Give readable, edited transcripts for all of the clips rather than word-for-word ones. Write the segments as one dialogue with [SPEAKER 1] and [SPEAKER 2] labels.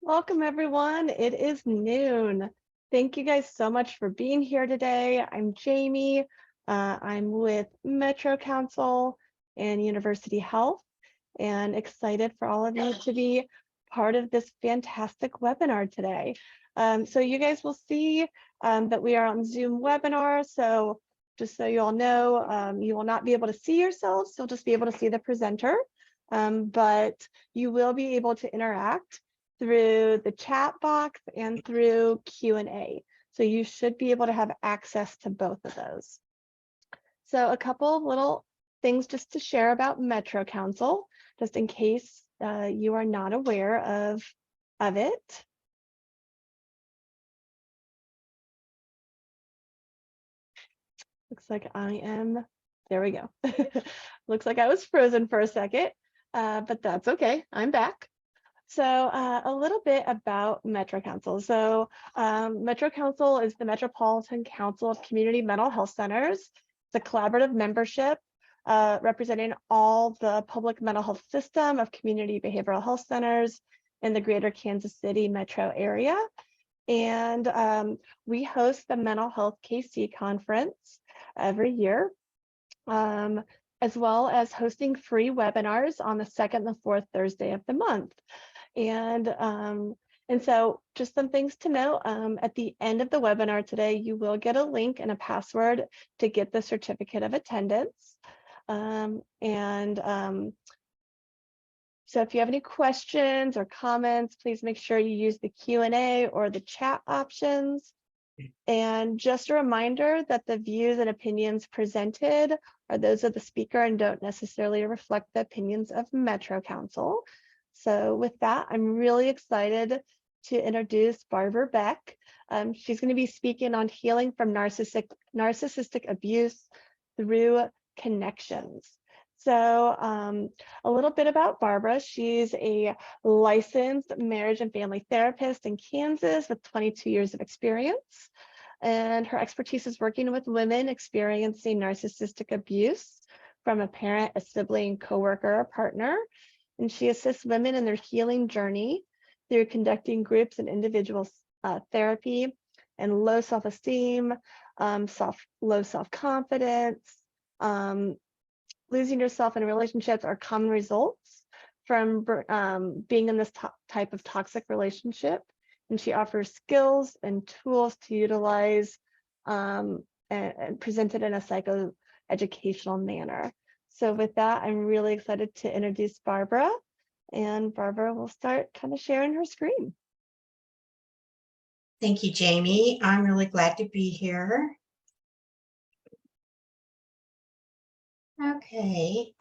[SPEAKER 1] Welcome, everyone. It is noon. Thank you guys so much for being here today. I'm Jamie. I'm with Metro Council and University Health, and excited for all of you to be part of this fantastic webinar today. So you guys will see that we are on Zoom webinar. So just so you all know, you will not be able to see yourselves. You'll just be able to see the presenter, but you will be able to interact through the chat box and through Q&A. So you should be able to have access to both of those. So a couple of little things just to share about Metro Council, just in case you are not aware of it. Looks like I am, there we go. Looks like I was frozen for a second, but that's okay, I'm back. So a little bit about Metro Council. So Metro Council is the Metropolitan Council of Community Mental Health Centers. It's a collaborative membership representing all the public mental health system of community behavioral health centers in the greater Kansas City metro area. And we host the Mental Health KC conference every year, as well as hosting free webinars on the second and the fourth Thursday of the month. And so just some things to note, at the end of the webinar today, you will get a link and a password to get the certificate of attendance. So if you have any questions or comments, please make sure you use the Q&A or the chat options. And just a reminder that the views and opinions presented are those of the speaker and don't necessarily reflect the opinions of Metro Council. So with that, I'm really excited to introduce Barbara Beck. She's going to be speaking on healing from narcissistic abuse through connections. So a little bit about Barbara. She's a licensed marriage and family therapist in Kansas with 22 years of experience. And her expertise is working with women experiencing narcissistic abuse from a parent, a sibling, coworker, or partner. And she assists women in their healing journey through conducting groups and individual therapy and low self-esteem, low self-confidence, losing yourself in relationships are common results from being in this type of toxic relationship. And she offers skills and tools to utilize and present it in a psychoeducational manner. So with that, I'm really excited to introduce Barbara, and Barbara will start kind of sharing her screen.
[SPEAKER 2] Thank you, Jamie. I'm really glad to be here. Okay.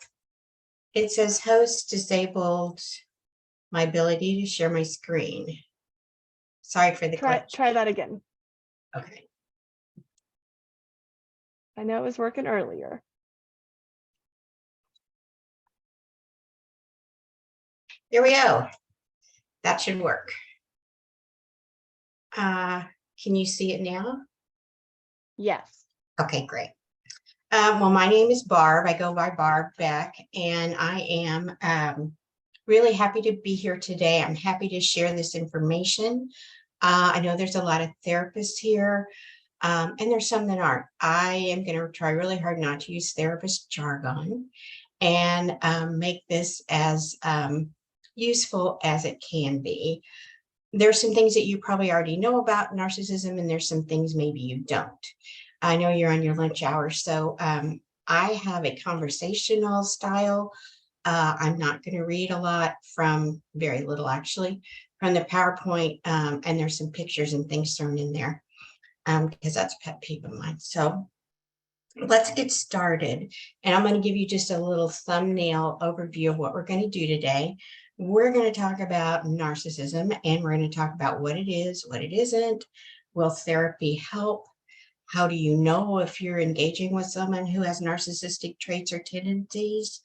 [SPEAKER 2] It says host disabled my ability to share my screen. Sorry for the glitch.
[SPEAKER 1] Try that again.
[SPEAKER 2] Okay.
[SPEAKER 1] I know it was working earlier.
[SPEAKER 2] There we go. That should work. Can you see it now?
[SPEAKER 1] Yes.
[SPEAKER 2] Okay, great. Well, my name is Barb. I go by Barb Beck, and I am really happy to be here today. I'm happy to share this information. I know there's a lot of therapists here, and there's some that aren't. I am going to try really hard not to use therapist jargon and make this as useful as it can be. There's some things that you probably already know about narcissism, and there's some things maybe you don't. I know you're on your lunch hour, so I have a conversational style. I'm not going to read a lot from, very little actually, from the PowerPoint, and there's some pictures and things thrown in there because that's a pet peeve of mine. So let's get started. And I'm going to give you just a little thumbnail overview of what we're going to do today. We're going to talk about narcissism, and we're going to talk about what it is, what it isn't. Will therapy help? How do you know if you're engaging with someone who has narcissistic traits or tendencies?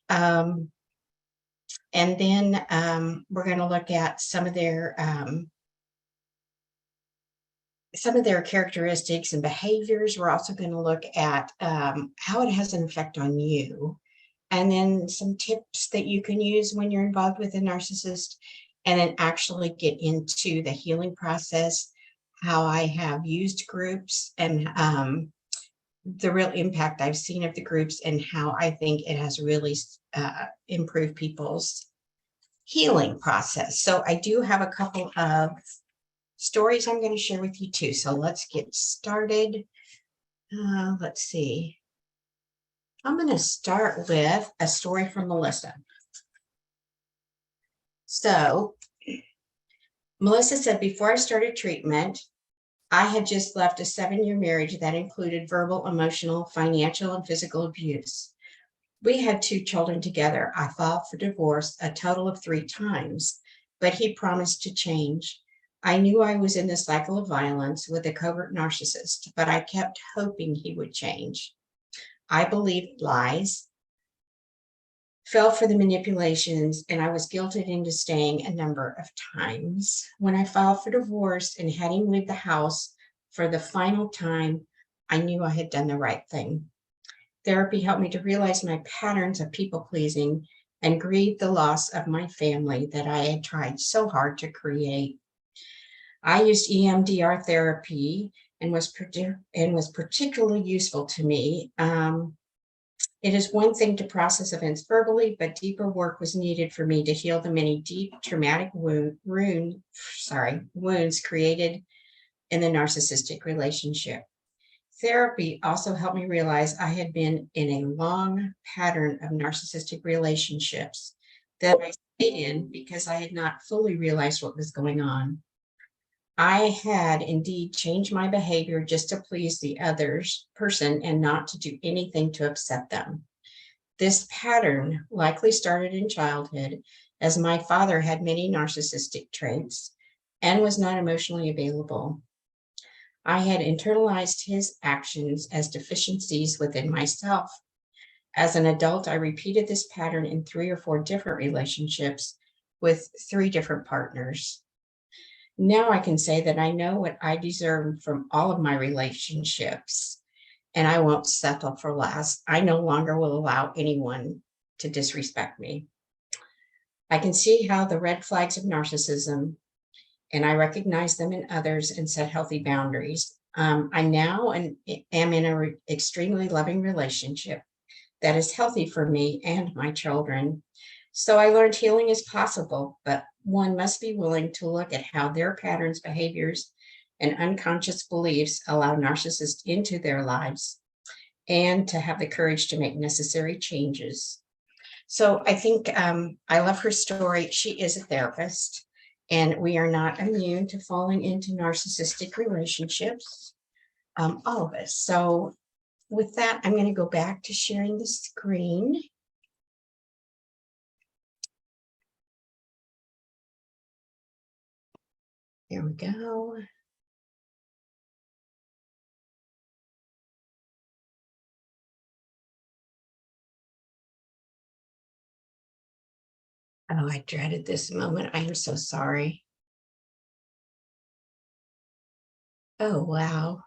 [SPEAKER 2] And then we're going to look at some of their characteristics and behaviors. We're also going to look at how it has an effect on you, and then some tips that you can use when you're involved with a narcissist. and then actually get into the healing process, how I have used groups, and the real impact I've seen of the groups, and how I think it has really improved people's healing process. So I do have a couple of stories I'm going to share with you too. So let's get started. Let's see. I'm going to start with a story from Melissa. So Melissa said, before I started treatment, I had just left a 7-year marriage that included verbal, emotional, financial, and physical abuse. We had 2 children together. I filed for divorce a total of 3 times, but he promised to change. I knew I was in the cycle of violence with a covert narcissist, but I kept hoping he would change. I believed lies, fell for the manipulations, and I was guilted into staying a number of times. When I filed for divorce and had him leave the house for the final time, I knew I had done the right thing. Therapy helped me to realize my patterns of people-pleasing and grieve the loss of my family that I had tried so hard to create. I used EMDR therapy and was particularly useful to me. It is one thing to process events verbally, but deeper work was needed for me to heal the many deep traumatic wounds created in the narcissistic relationship. Therapy also helped me realize I had been in a long pattern of narcissistic relationships that I stayed in because I had not fully realized what was going on. I had indeed changed my behavior just to please the other person and not to do anything to upset them. This pattern likely started in childhood, as my father had many narcissistic traits and was not emotionally available. I had internalized his actions as deficiencies within myself. As an adult, I repeated this pattern in 3 or 4 different relationships with 3 different partners. Now I can say that I know what I deserve from all of my relationships, and I won't settle for less. I no longer will allow anyone to disrespect me. I can see how the red flags of narcissism, and I recognize them in others and set healthy boundaries. I now am in an extremely loving relationship that is healthy for me and my children. So I learned healing is possible, but one must be willing to look at how their patterns, behaviors, and unconscious beliefs allow narcissists into their lives, and to have the courage to make necessary changes. So I think I love her story. She is a therapist, and we are not immune to falling into narcissistic relationships, all of us. So with that, I'm going to go back to sharing the screen. There we go. Oh, I dreaded this moment. I am so sorry. Oh, wow.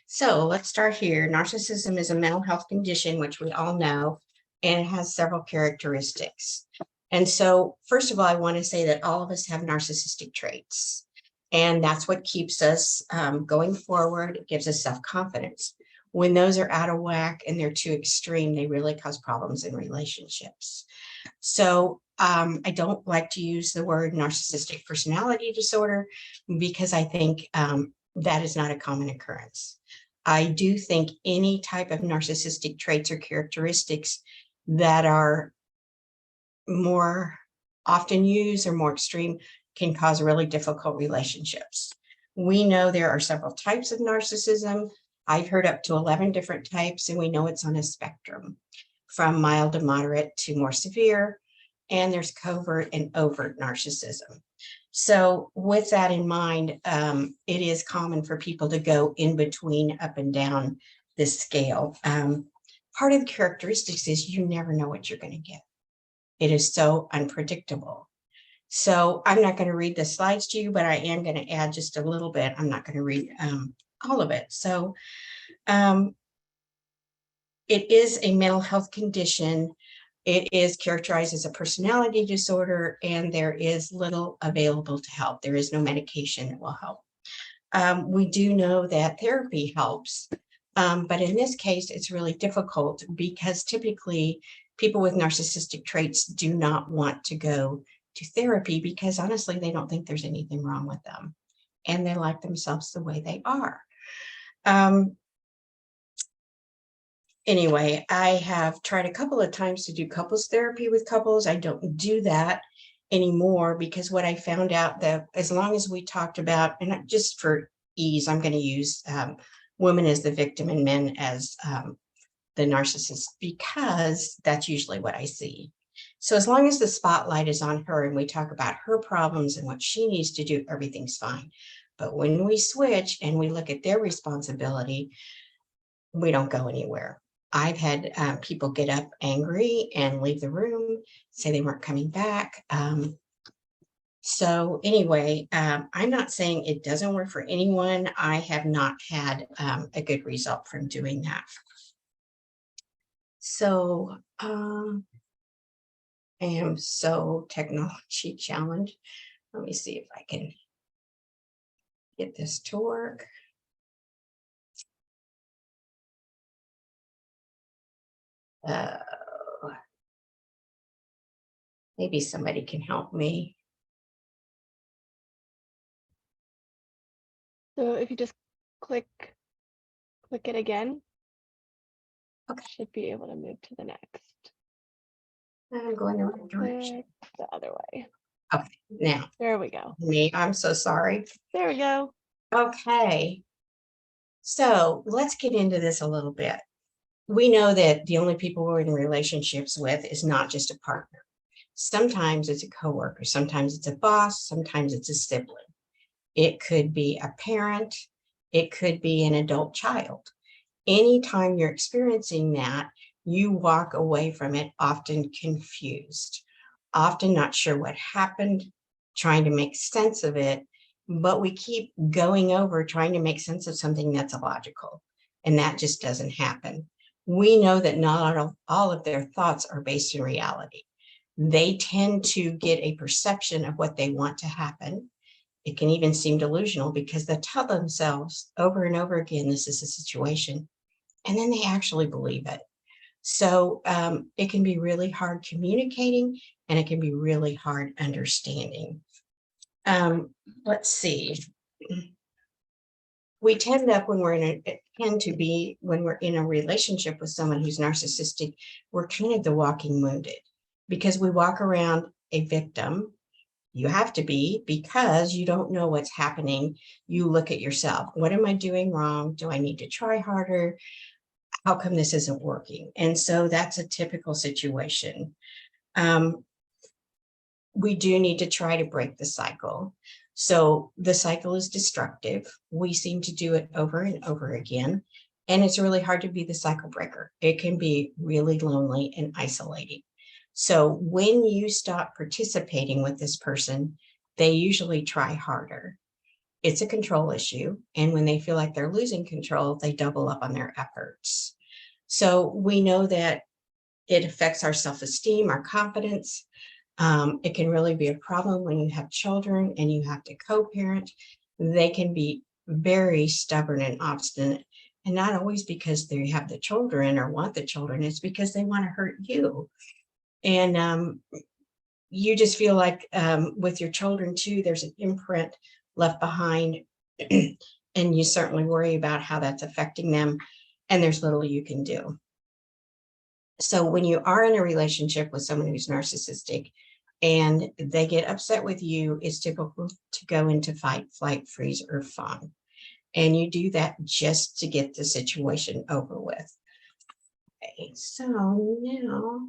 [SPEAKER 2] So let's start here. Narcissism is a mental health condition, which we all know, and it has several characteristics. And so, first of all, I want to say that all of us have narcissistic traits, and that's what keeps us going forward. It gives us self-confidence. When those are out of whack and they're too extreme, they really cause problems in relationships. So I don't like to use the word narcissistic personality disorder because I think that is not a common occurrence. I do think any type of narcissistic traits or characteristics that are more often used or more extreme can cause really difficult relationships. We know there are several types of narcissism. I've heard up to 11 different types, and we know it's on a spectrum from mild to moderate to more severe. And there's covert and overt narcissism. So with that in mind, it is common for people to go in between, up and down this scale. Part of the characteristics is you never know what you're going to get. It is so unpredictable. So I'm not going to read the slides to you, but I am going to add just a little bit. I'm not going to read all of it. So it is a mental health condition. It is characterized as a personality disorder, and there is little available to help. There is no medication that will help. We do know that therapy helps, but in this case, it's really difficult because typically people with narcissistic traits do not want to go to therapy because honestly, they don't think there's anything wrong with them and they like themselves the way they are. Anyway, I have tried a couple of times to do couples therapy with couples. I don't do that anymore because what I found out that as long as we talked about, and just for ease, I'm going to use women as the victim and men as the narcissist because that's usually what I see. So as long as the spotlight is on her and we talk about her problems and what she needs to do, everything's fine. But when we switch and we look at their responsibility, we don't go anywhere. I've had people get up angry and leave the room, say they weren't coming back. So anyway, I'm not saying it doesn't work for anyone. I have not had a good result from doing that. So I am so technology challenged. Let me see if I can get this to work. Maybe somebody can help me.
[SPEAKER 1] So if you just click it again,
[SPEAKER 2] Okay.
[SPEAKER 1] should be able to move to the next.
[SPEAKER 2] I'm going the right direction.
[SPEAKER 1] Click the other way.
[SPEAKER 2] Okay, now.
[SPEAKER 1] There we go.
[SPEAKER 2] Me, I'm so sorry.
[SPEAKER 1] There we go.
[SPEAKER 2] Okay. So let's get into this a little bit. We know that the only people we're in relationships with is not just a partner. Sometimes it's a coworker, sometimes it's a boss, sometimes it's a sibling. It could be a parent, it could be an adult child. Anytime you're experiencing that, you walk away from it often confused, often not sure what happened, trying to make sense of it, but we keep going over trying to make sense of something that's illogical, and that just doesn't happen. We know that not all of their thoughts are based in reality. They tend to get a perception of what they want to happen. It can even seem delusional because they tell themselves over and over again, this is the situation, and then they actually believe it. So it can be really hard communicating, and it can be really hard understanding. Let's see. We tend up when we're when we're in a relationship with someone who's narcissistic, we're kind of the walking wounded because we walk around a victim. You have to be because you don't know what's happening. You look at yourself. What am I doing wrong? Do I need to try harder? How come this isn't working? And so that's a typical situation. We do need to try to break the cycle. So the cycle is destructive. We seem to do it over and over again. And it's really hard to be the cycle breaker. It can be really lonely and isolating. So when you stop participating with this person, they usually try harder. It's a control issue. And when they feel like they're losing control, they double up on their efforts. So we know that it affects our self-esteem, our confidence. It can really be a problem when you have children and you have to co-parent. They can be very stubborn and obstinate, and not always because they have the children or want the children. It's because they want to hurt you. And you just feel like with your children too, there's an imprint left behind, and you certainly worry about how that's affecting them, and there's little you can do. So when you are in a relationship with someone who's narcissistic and they get upset with you, it's typical to go into fight, flight, freeze, or fawn. And you do that just to get the situation over with. Okay, so now,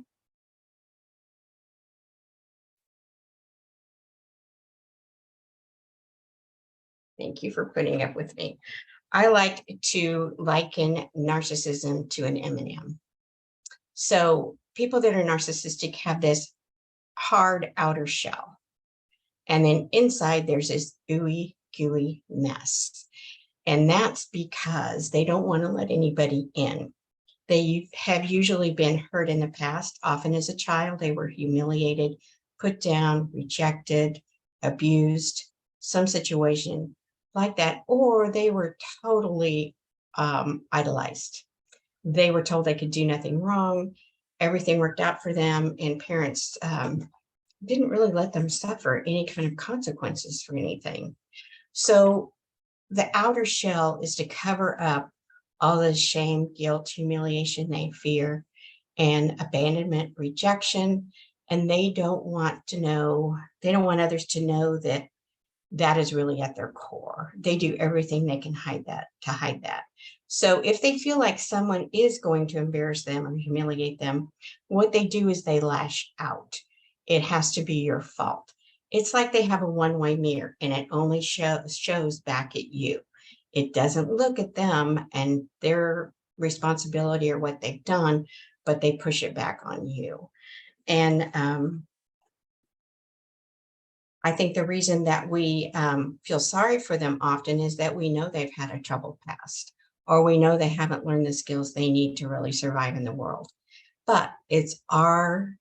[SPEAKER 2] thank you for putting up with me. I like to liken narcissism to an M&M. So people that are narcissistic have this hard outer shell. And then inside there's this ooey gooey mess. And that's because they don't want to let anybody in. They have usually been hurt in the past. Often as a child, they were humiliated, put down, rejected, abused, some situation like that, or they were totally idolized. They were told they could do nothing wrong. Everything worked out for them, and parents didn't really let them suffer any kind of consequences for anything. So the outer shell is to cover up all the shame, guilt, humiliation they fear, and abandonment, rejection. And they don't want others to know that that is really at their core. They do everything they can hide that. So if they feel like someone is going to embarrass them or humiliate them, what they do is they lash out. It has to be your fault. It's like they have a one-way mirror and it only shows back at you. It doesn't look at them and their responsibility or what they've done, but they push it back on you. And I think the reason that we feel sorry for them often is that we know they've had a troubled past, or we know they haven't learned the skills they need to really survive in the world. But it's our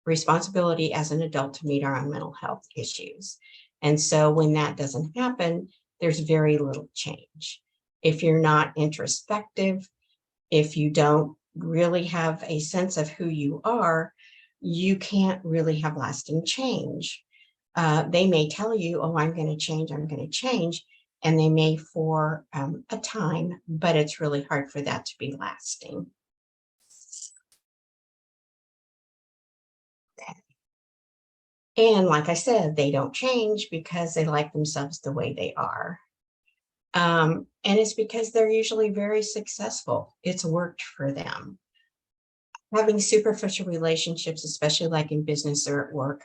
[SPEAKER 2] responsibility as an adult to meet our own mental health issues. And so when that doesn't happen, there's very little change. If you're not introspective, if you don't really have a sense of who you are, you can't really have lasting change. They may tell you, oh, I'm going to change, and they may for a time, but it's really hard for that to be lasting. And like I said, they don't change because they like themselves the way they are. And it's because they're usually very successful. It's worked for them. Having superficial relationships, especially like in business or at work,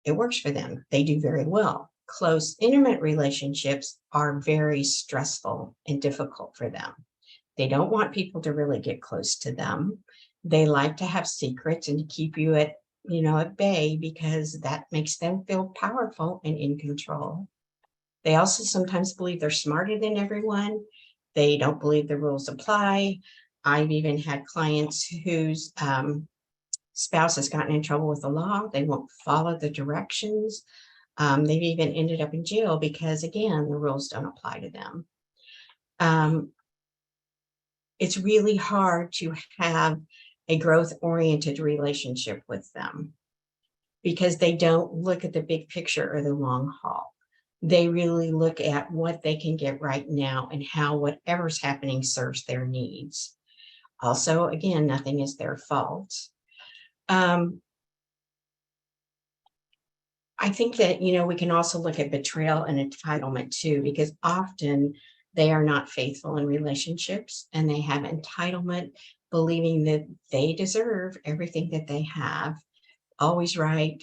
[SPEAKER 2] it works for them. They do very well. Close, intimate relationships are very stressful and difficult for them. They don't want people to really get close to them. They like to have secrets and to keep you at bay, because that makes them feel powerful and in control. They also sometimes believe they're smarter than everyone. They don't believe the rules apply. I've even had clients whose spouse has gotten in trouble with the law. They won't follow the directions. They've even ended up in jail because, again, the rules don't apply to them. It's really hard to have a growth-oriented relationship with them because they don't look at the big picture or the long haul. They really look at what they can get right now and how whatever's happening serves their needs. Also, again, nothing is their fault. I think that, we can also look at betrayal and entitlement too, because often they are not faithful in relationships and they have entitlement, believing that they deserve everything that they have, always right.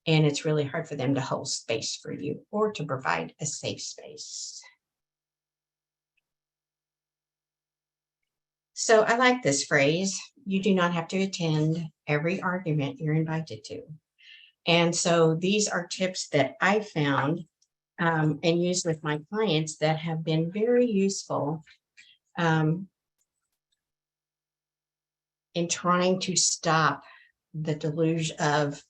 [SPEAKER 2] And it's really hard for them to hold space for you or to provide a safe space. So I like this phrase: you do not have to attend every argument you're invited to. And so these are tips that I found and used with my clients that have been very useful in trying to stop the deluge of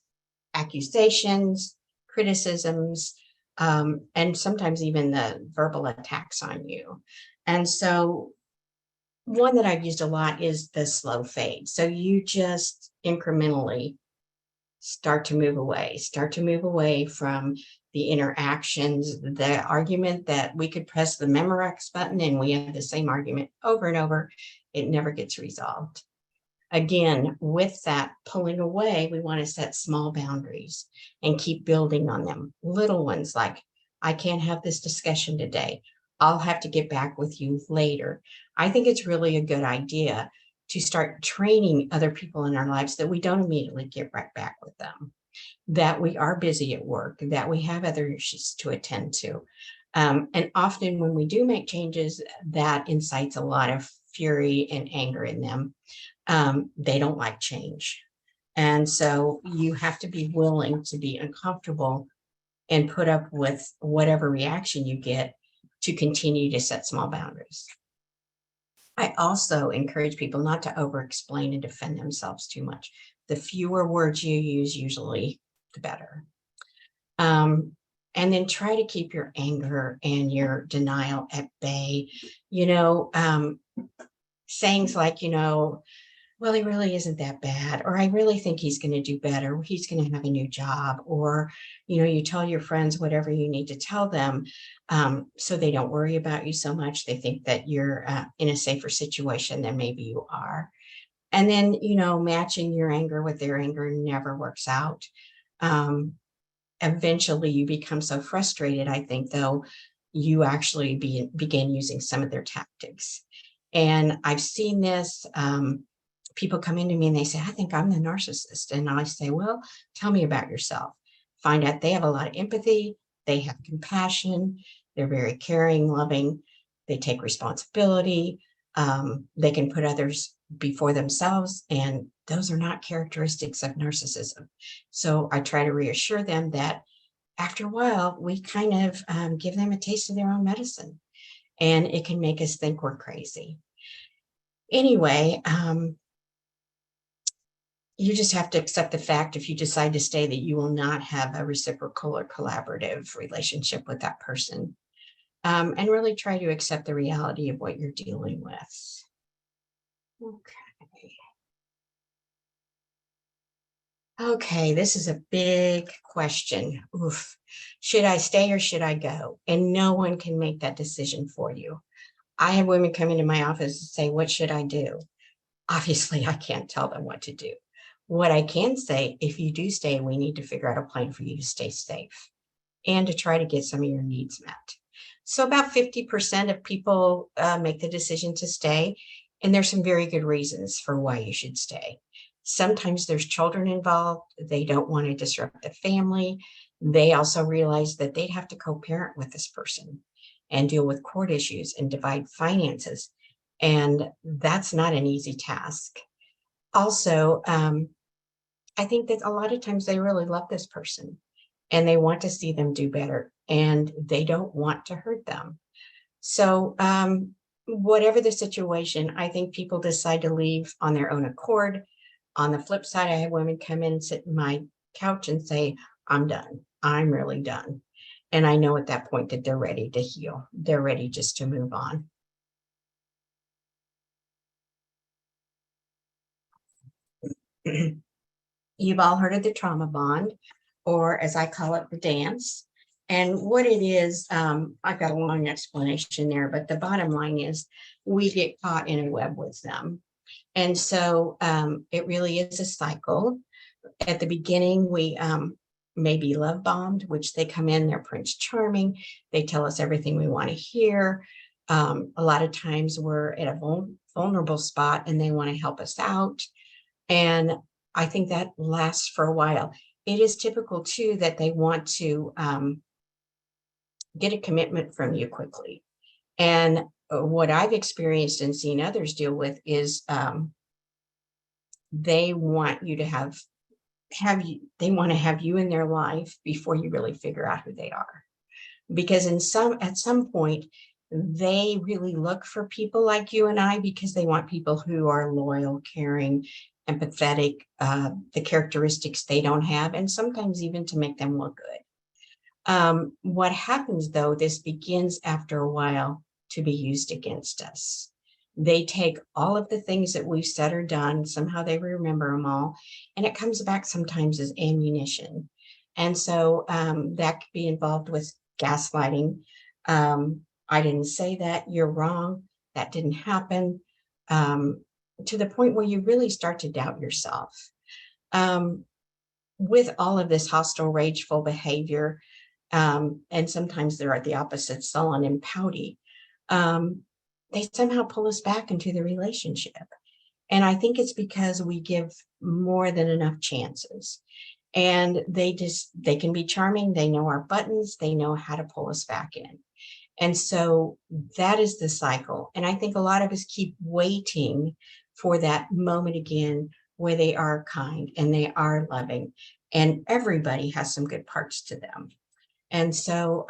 [SPEAKER 2] accusations, criticisms, and sometimes even the verbal attacks on you. And so one that I've used a lot is the slow fade. So you just incrementally start to move away from the interactions, the argument that we could press the Memorex button and we have the same argument over and over. It never gets resolved. Again, with that pulling away, we want to set small boundaries and keep building on them. Little ones like, I can't have this discussion today. I'll have to get back with you later. I think it's really a good idea to start training other people in our lives that we don't immediately get right back with them, that we are busy at work, that we have other issues to attend to. And often when we do make changes, that incites a lot of fury and anger in them. They don't like change. And so you have to be willing to be uncomfortable and put up with whatever reaction you get to continue to set small boundaries. I also encourage people not to over-explain and defend themselves too much. The fewer words you use, usually the better. And then try to keep your anger and your denial at bay. You know, sayings like, well, he really isn't that bad, or I really think he's going to do better, or he's going to have a new job, or, you tell your friends whatever you need to tell them, so they don't worry about you so much. They think that you're in a safer situation than maybe you are. And then, matching your anger with their anger never works out. Eventually you become so frustrated, I think, though, you actually begin using some of their tactics. And I've seen this. People come into me and they say, I think I'm the narcissist. And I say, well, tell me about yourself. Find out they have a lot of empathy. They have compassion. They're very caring, loving. They take responsibility. They can put others before themselves. And those are not characteristics of narcissism. So I try to reassure them that after a while, we kind of give them a taste of their own medicine, and it can make us think we're crazy. Anyway, you just have to accept the fact, if you decide to stay, that you will not have a reciprocal or collaborative relationship with that person, and really try to accept the reality of what you're dealing with. Okay, this is a big question. Oof. Should I stay or should I go? And no one can make that decision for you. I have women come into my office and say, what should I do? Obviously, I can't tell them what to do. What I can say, if you do stay, we need to figure out a plan for you to stay safe and to try to get some of your needs met. So about 50% of people make the decision to stay, and there's some very good reasons for why you should stay. Sometimes there's children involved. They don't want to disrupt the family. They also realize that they'd have to co-parent with this person and deal with court issues and divide finances. And that's not an easy task. Also, I think that a lot of times they really love this person and they want to see them do better, and they don't want to hurt them. So whatever the situation, I think people decide to leave on their own accord. On the flip side, I have women come in and sit in my couch and say, I'm done. I'm really done. And I know at that point that they're ready to heal. They're ready just to move on. You've all heard of the trauma bond, or as I call it, the dance. And what it is, I've got a long explanation there, but the bottom line is we get caught in a web with them. And so it really is a cycle. At the beginning, we may be love bombed, which they come in, they're Prince Charming. They tell us everything we want to hear. A lot of times we're at a vulnerable spot and they want to help us out. And I think that lasts for a while. It is typical too that they want to get a commitment from you quickly. And what I've experienced and seen others deal with is they want you to have you, they want to have you in their life before you really figure out who they are. Because at some point, they really look for people like you and I, because they want people who are loyal, caring, empathetic, the characteristics they don't have, and sometimes even to make them look good. What happens though, this begins after a while to be used against us. They take all of the things that we've said or done, somehow they remember them all, and it comes back sometimes as ammunition. And so that could be involved with gaslighting. I didn't say that, you're wrong, that didn't happen, to the point where you really start to doubt yourself. With all of this hostile, rageful behavior, and sometimes they're at the opposite, sullen and pouty, they somehow pull us back into the relationship. And I think it's because we give more than enough chances. And they can be charming. They know our buttons. They know how to pull us back in. And so that is the cycle. And I think a lot of us keep waiting for that moment again where they are kind and they are loving, and everybody has some good parts to them. And so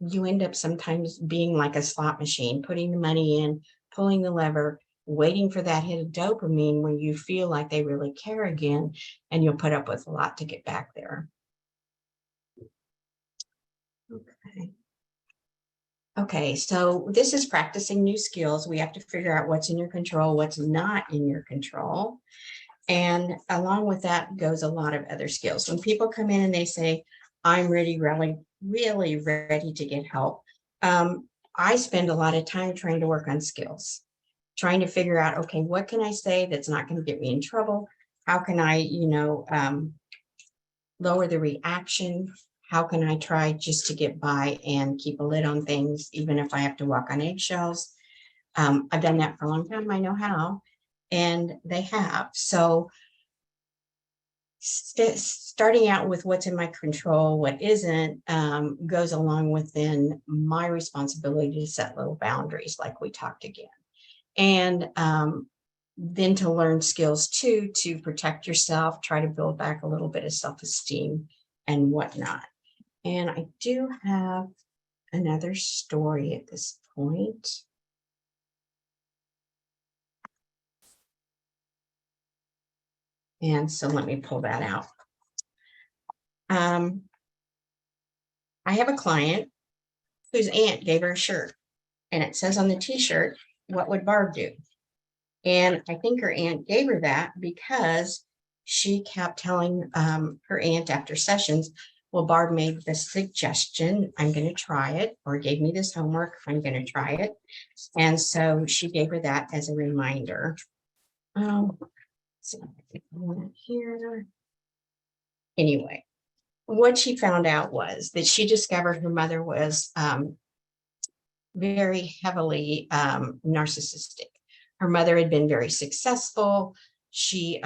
[SPEAKER 2] you end up sometimes being like a slot machine, putting the money in, pulling the lever, waiting for that hit of dopamine when you feel like they really care again, and you'll put up with a lot to get back there. Okay. Okay, so this is practicing new skills. We have to figure out what's in your control, what's not in your control. And along with that goes a lot of other skills. When people come in and they say, I'm really ready to get help, I spend a lot of time trying to work on skills, trying to figure out, okay, what can I say that's not going to get me in trouble? How can I, lower the reaction? How can I try just to get by and keep a lid on things, even if I have to walk on eggshells? I've done that for a long time. I know how, and they have. So starting out with what's in my control, what isn't, goes along with then my responsibility to set little boundaries, like we talked again. And then to learn skills too, to protect yourself, try to build back a little bit of self-esteem and whatnot. And I do have another story at this point. And so let me pull that out. I have a client whose aunt gave her a shirt, and it says on the t-shirt, what would Barb do? And I think her aunt gave her that because she kept telling her aunt after sessions, well, Barb made this suggestion, I'm going to try it, or gave me this homework, I'm going to try it. And so she gave her that as a reminder. Let's see here. Anyway, what she found out was that she discovered her mother was very heavily narcissistic. Her mother had been very successful. She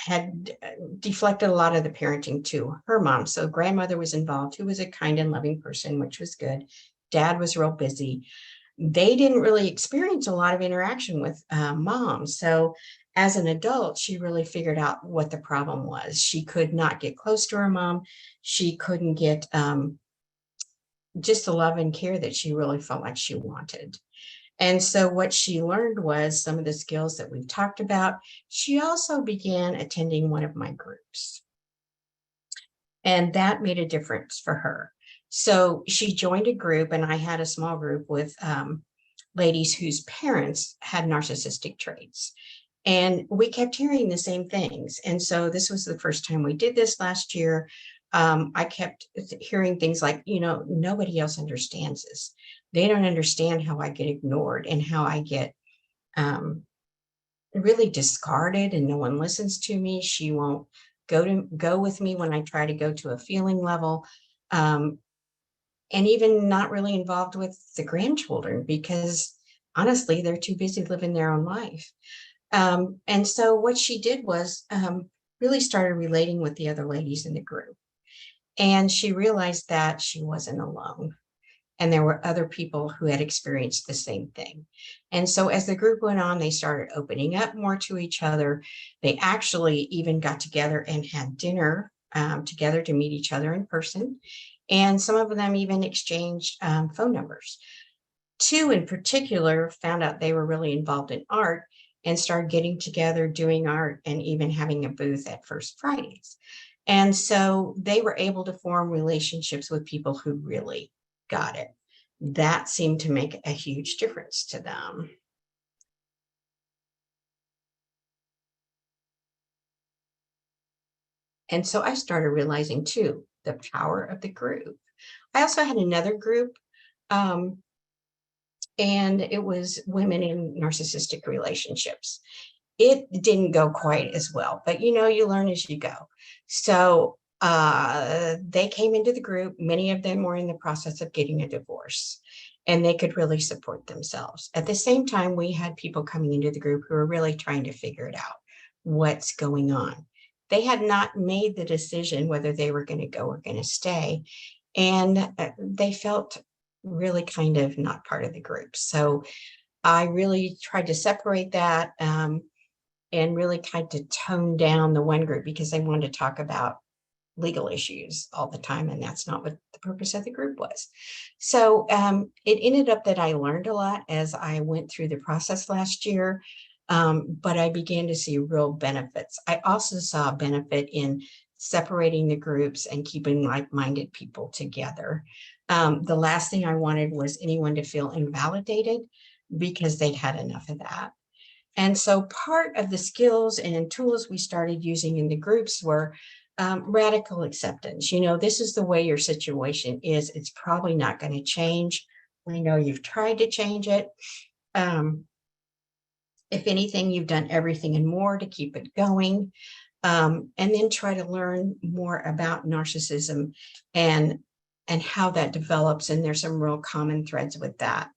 [SPEAKER 2] had deflected a lot of the parenting to her mom. So grandmother was involved, who was a kind and loving person, which was good. Dad was real busy. They didn't really experience a lot of interaction with mom. So as an adult, she really figured out what the problem was. She could not get close to her mom. She couldn't get just the love and care that she really felt like she wanted. And so what she learned was some of the skills that we've talked about. She also began attending one of my groups, and that made a difference for her. So she joined a group, and I had a small group with ladies whose parents had narcissistic traits. And we kept hearing the same things. And so this was the first time we did this last year. I kept hearing things like, nobody else understands this. They don't understand how I get ignored and how I get really discarded and no one listens to me. She won't go with me when I try to go to a feeling level. And even not really involved with the grandchildren because honestly, they're too busy living their own life. And so what she did was really started relating with the other ladies in the group. And she realized that she wasn't alone. And there were other people who had experienced the same thing. And so as the group went on, they started opening up more to each other. They actually even got together and had dinner together to meet each other in person. And some of them even exchanged phone numbers. Two in particular found out they were really involved in art and started getting together, doing art, and even having a booth at First Fridays. And so they were able to form relationships with people who really got it. That seemed to make a huge difference to them. And so I started realizing too, the power of the group. I also had another group, and it was women in narcissistic relationships. It didn't go quite as well, but you learn as you go. So they came into the group. Many of them were in the process of getting a divorce, and they could really support themselves. At the same time, we had people coming into the group who were really trying to figure it out, what's going on. They had not made the decision whether they were going to go or going to stay, and they felt really kind of not part of the group. So I really tried to separate that and really tried to tone down the one group because they wanted to talk about legal issues all the time, and that's not what the purpose of the group was. So it ended up that I learned a lot as I went through the process last year, but I began to see real benefits. I also saw a benefit in separating the groups and keeping like-minded people together. The last thing I wanted was anyone to feel invalidated because they'd had enough of that. And so part of the skills and tools we started using in the groups were radical acceptance. This is the way your situation is. It's probably not going to change. We know you've tried to change it. If anything, you've done everything and more to keep it going. And then try to learn more about narcissism and how that develops. And there's some real common threads with that.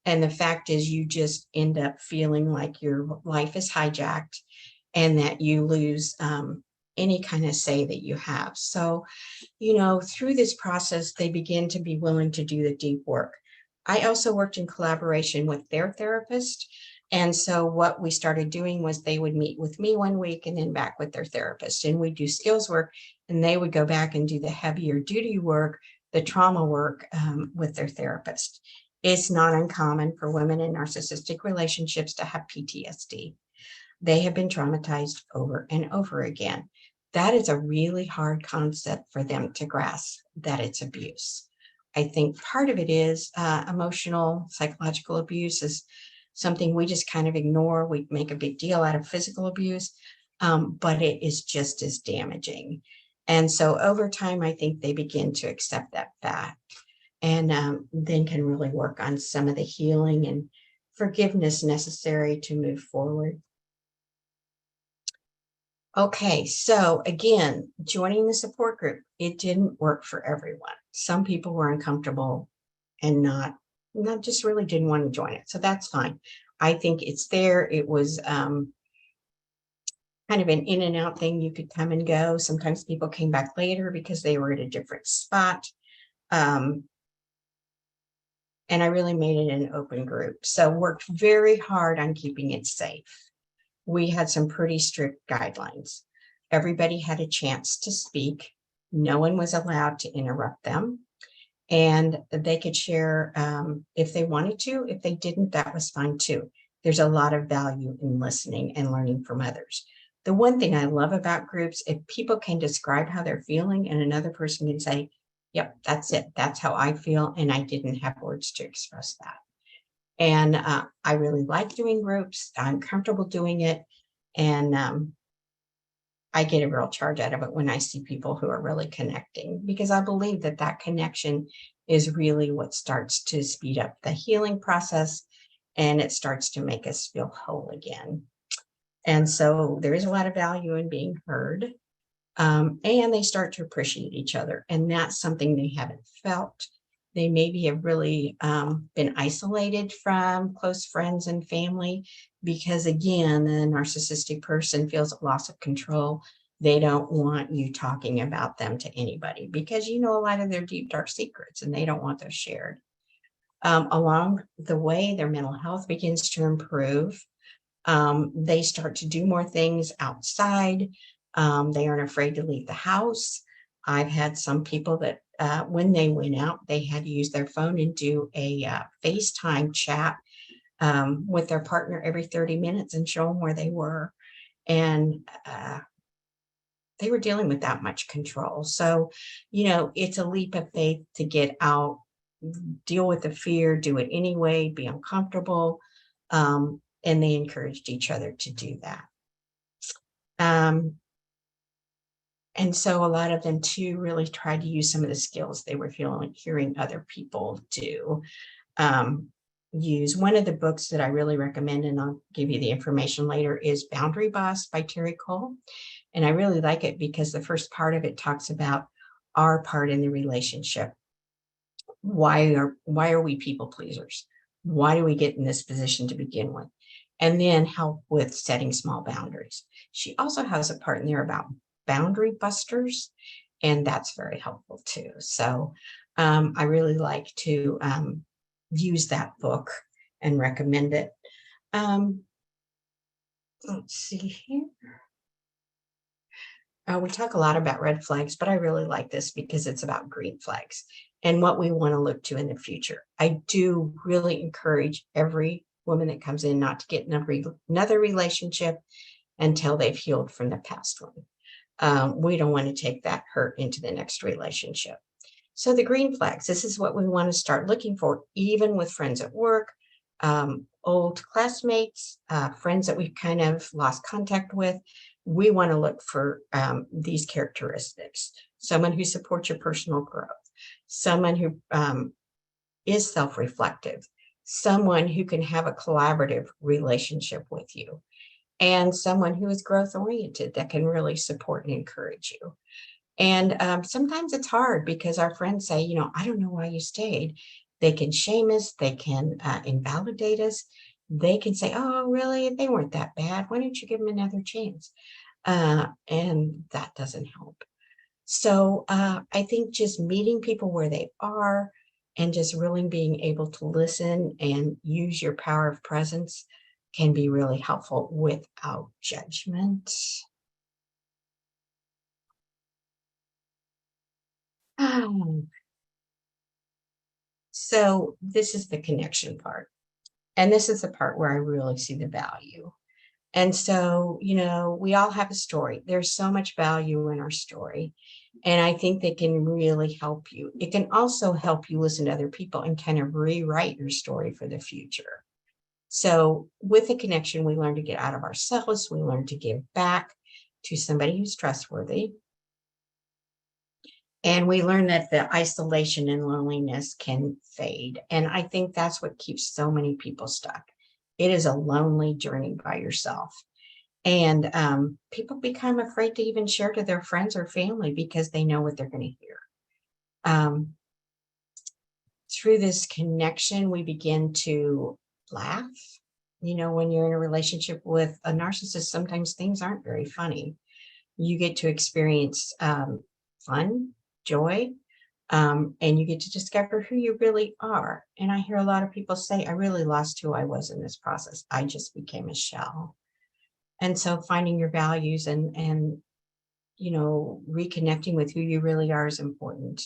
[SPEAKER 2] And the fact is, you just end up feeling like your life is hijacked and that you lose any kind of say that you have. So, through this process, they begin to be willing to do the deep work. I also worked in collaboration with their therapist. And so what we started doing was they would meet with me one week and then back with their therapist, and we'd do skills work, and they would go back and do the heavier duty work, the trauma work with their therapist. It's not uncommon for women in narcissistic relationships to have PTSD. They have been traumatized over and over again. That is a really hard concept for them to grasp, that it's abuse. I think part of it is emotional, psychological abuse is something we just kind of ignore. We make a big deal out of physical abuse, but it is just as damaging. And so over time, I think they begin to accept that fact, and then can really work on some of the healing and forgiveness necessary to move forward. Okay, so again, joining the support group, it didn't work for everyone. Some people were uncomfortable and not just really didn't want to join it. So that's fine. I think it's there. It was kind of an in and out thing. You could come and go. Sometimes people came back later because they were at a different spot. And I really made it an open group. So worked very hard on keeping it safe. We had some pretty strict guidelines. Everybody had a chance to speak. No one was allowed to interrupt them. And they could share if they wanted to. If they didn't, that was fine too. There's a lot of value in listening and learning from others. The one thing I love about groups, if people can describe how they're feeling and another person can say, yep, that's it. That's how I feel. And I didn't have words to express that. And I really like doing groups. I'm comfortable doing it. And I get a real charge out of it when I see people who are really connecting, because I believe that that connection is really what starts to speed up the healing process, and it starts to make us feel whole again. And so there is a lot of value in being heard, and they start to appreciate each other. And that's something they haven't felt. They maybe have really been isolated from close friends and family because, again, the narcissistic person feels a loss of control. They don't want you talking about them to anybody because you know a lot of their deep, dark secrets, and they don't want those shared. Along the way, their mental health begins to improve. They start to do more things outside. They aren't afraid to leave the house. I've had some people that when they went out, they had to use their phone and do a FaceTime chat with their partner every 30 minutes and show them where they were. And they were dealing with that much control. So, it's a leap of faith to get out, deal with the fear, do it anyway, be uncomfortable. And they encouraged each other to do that. And so a lot of them too really tried to use some of the skills they were hearing other people do. Use one of the books that I really recommend, and I'll give you the information later, is Boundary Boss by Terry Cole. And I really like it because the first part of it talks about our part in the relationship. Why are we people pleasers? Why do we get in this position to begin with? And then help with setting small boundaries. She also has a part in there about boundary busters, and that's very helpful too. So I really like to use that book and recommend it. Let's see here. We talk a lot about red flags, but I really like this because it's about green flags and what we want to look to in the future. I do really encourage every woman that comes in not to get another relationship until they've healed from the past one. We don't want to take that hurt into the next relationship. So the green flags, this is what we want to start looking for, even with friends at work, old classmates, friends that we've kind of lost contact with. We want to look for these characteristics. Someone who supports your personal growth, someone who is self-reflective, someone who can have a collaborative relationship with you, and someone who is growth-oriented that can really support and encourage you. And sometimes it's hard because our friends say, I don't know why you stayed. They can shame us. They can invalidate us. They can say, oh, really? They weren't that bad. Why don't you give them another chance? And that doesn't help. So I think just meeting people where they are and just really being able to listen and use your power of presence can be really helpful without judgment. So this is the connection part. And this is the part where I really see the value. And so, we all have a story. There's so much value in our story. And I think they can really help you. It can also help you listen to other people and kind of rewrite your story for the future. So with the connection, we learn to get out of ourselves. We learn to give back to somebody who's trustworthy. And we learn that the isolation and loneliness can fade. And I think that's what keeps so many people stuck. It is a lonely journey by yourself. And people become afraid to even share to their friends or family because they know what they're going to hear. Through this connection, we begin to laugh. When you're in a relationship with a narcissist, sometimes things aren't very funny. You get to experience fun, joy, and you get to discover who you really are. And I hear a lot of people say, I really lost who I was in this process. I just became a shell. And so finding your values and reconnecting with who you really are is important.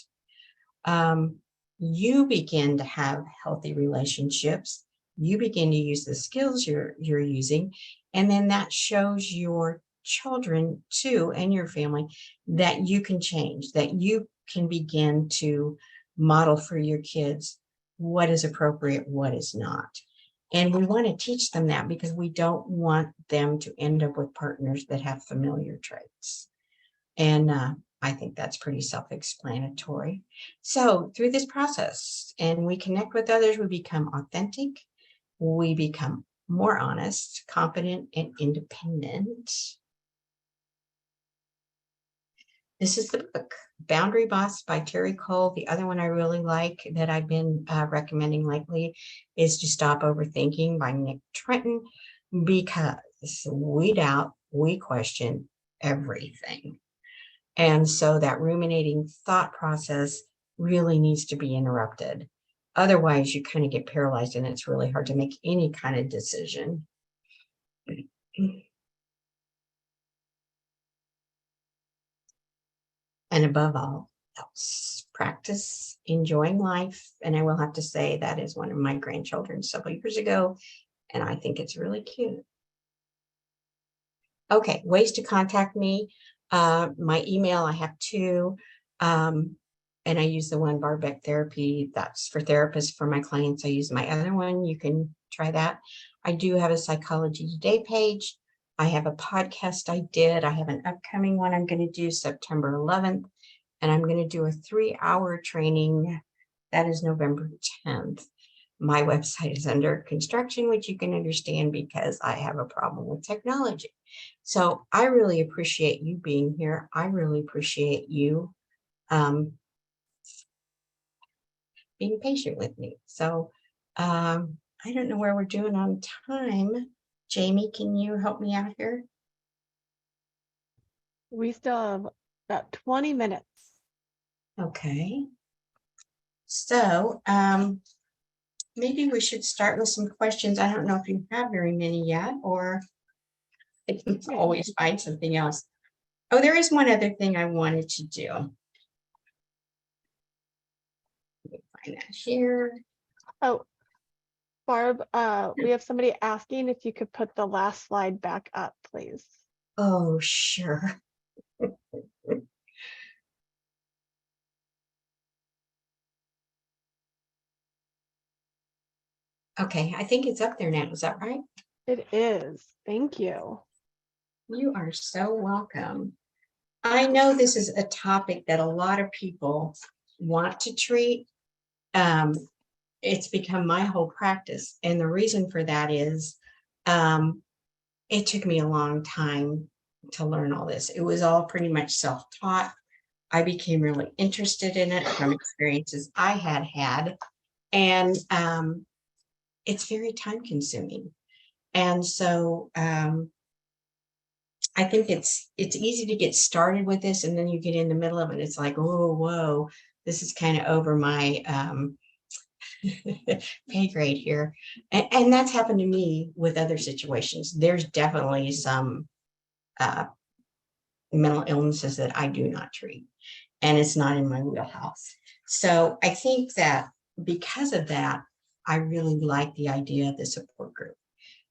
[SPEAKER 2] You begin to have healthy relationships. You begin to use the skills you're using. And then that shows your children too, and your family, that you can change, that you can begin to model for your kids what is appropriate, what is not. And we want to teach them that because we don't want them to end up with partners that have familiar traits. And I think that's pretty self-explanatory. So through this process, and we connect with others, we become authentic, we become more honest, confident, and independent. This is the book, Boundary Boss by Terry Cole. The other one I really like that I've been recommending lately is To Stop Overthinking by Nick Trenton, because we doubt, we question everything. And so that ruminating thought process really needs to be interrupted. Otherwise, you kind of get paralyzed and it's really hard to make any kind of decision. And above all else, practice enjoying life. And I will have to say that is one of my grandchildren several years ago, and I think it's really cute. Okay, ways to contact me. My email, I have two, and I use the one Barbeck Therapy. That's for therapists. For my clients, I use my other one. You can try that. I do have a Psychology Today page. I have a podcast I did. I have an upcoming one I'm going to do September 11th, and I'm going to do a 3-hour training. That is November 10th. My website is under construction, which you can understand because I have a problem with technology. So I really appreciate you being here. I really appreciate you being patient with me. So I don't know where we're doing on time. Jamie, can you help me out here?
[SPEAKER 1] We still have about 20 minutes.
[SPEAKER 2] Okay. So maybe we should start with some questions. I don't know if you have very many yet, or I can always find something else. Oh, there is one other thing I wanted to do. Let me find that here.
[SPEAKER 1] Oh, Barb, we have somebody asking if you could put the last slide back up, please.
[SPEAKER 2] Oh, sure. Okay, I think it's up there now. Is that right?
[SPEAKER 1] It is. Thank you.
[SPEAKER 2] You are so welcome. I know this is a topic that a lot of people want to treat. It's become my whole practice. And the reason for that is it took me a long time to learn all this. It was all pretty much self-taught. I became really interested in it from experiences I had had. And it's very time consuming. And so I think it's easy to get started with this, and then you get in the middle of it. It's like, oh, whoa, this is kind of over my pay grade here. And that's happened to me with other situations. There's definitely some mental illnesses that I do not treat, and it's not in my wheelhouse. So I think that because of that, I really like the idea of the support group,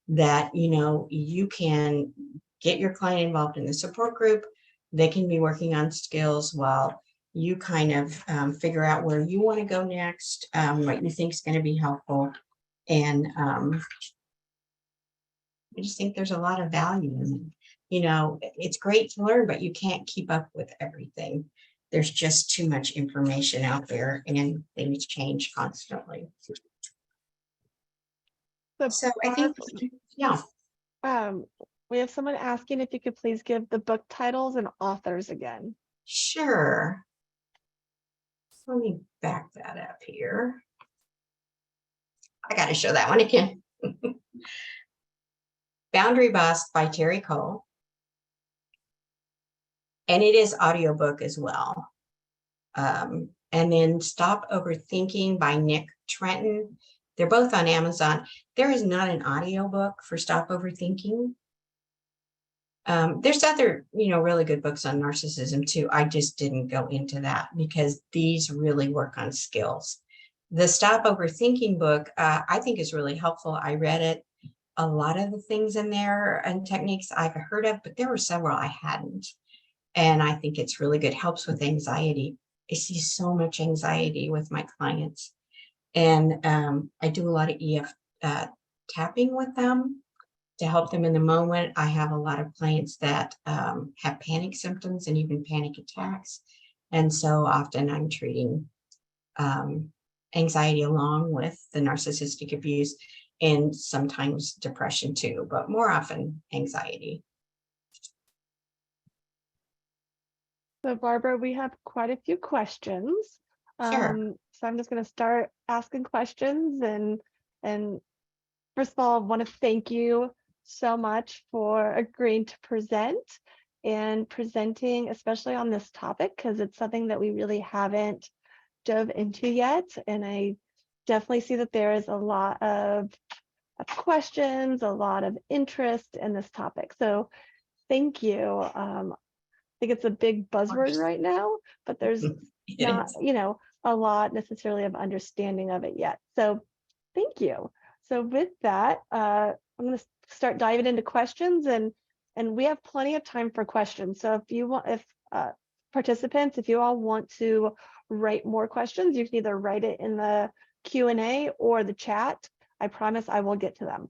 [SPEAKER 2] that, you know, you can get your client involved in the support group. They can be working on skills while you kind of figure out where you want to go next, what you think is going to be helpful. And I just think there's a lot of value in it. You know, it's great to learn, but you can't keep up with everything. There's just too much information out there, and things change constantly. So I think, yeah.
[SPEAKER 1] We have someone asking if you could please give the book titles and authors again.
[SPEAKER 2] Sure. Let me back that up here. I got to show that one again. Boundary Boss by Terry Cole. And it is audiobook as well. And then Stop Overthinking by Nick Trenton. They're both on Amazon. There is not an audiobook for Stop Overthinking. There's other, you know, really good books on narcissism too. I just didn't go into that because these really work on skills. The Stop Overthinking book, I think is really helpful. I read it. A lot of the things in there and techniques I've heard of, but there were several I hadn't. And I think it's really good. Helps with anxiety. I see so much anxiety with my clients. And I do a lot of EF tapping with them to help them in the moment. I have a lot of clients that have panic symptoms and even panic attacks. And so often I'm treating anxiety along with the narcissistic abuse, and sometimes depression too, but more often anxiety.
[SPEAKER 1] So Barbara, we have quite a few questions.
[SPEAKER 2] Sure.
[SPEAKER 1] So I'm just going to start asking questions, and first of all, I want to thank you so much for agreeing to present and presenting, especially on this topic, because it's something that we really haven't dove into yet. And I definitely see that there is a lot of questions, a lot of interest in this topic. So thank you. I think it's a big buzzword right now, but there's not, you know, a lot necessarily of understanding of it yet. So thank you. So with that, I'm going to start diving into questions, and we have plenty of time for questions. So if you want, if participants, if you all want to write more questions, you can either write it in the Q&A or the chat. I promise I will get to them.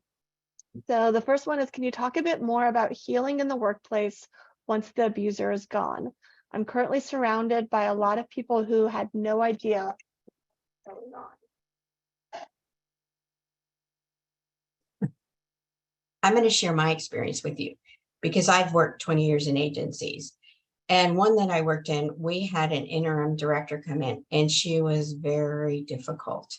[SPEAKER 1] So the first one is, can you talk a bit more about healing in the workplace once the abuser is gone? I'm currently surrounded by a lot of people who had no idea what's going on.
[SPEAKER 2] I'm going to share my experience with you because I've worked 20 years in agencies. And one that I worked in, we had an interim director come in, and she was very difficult.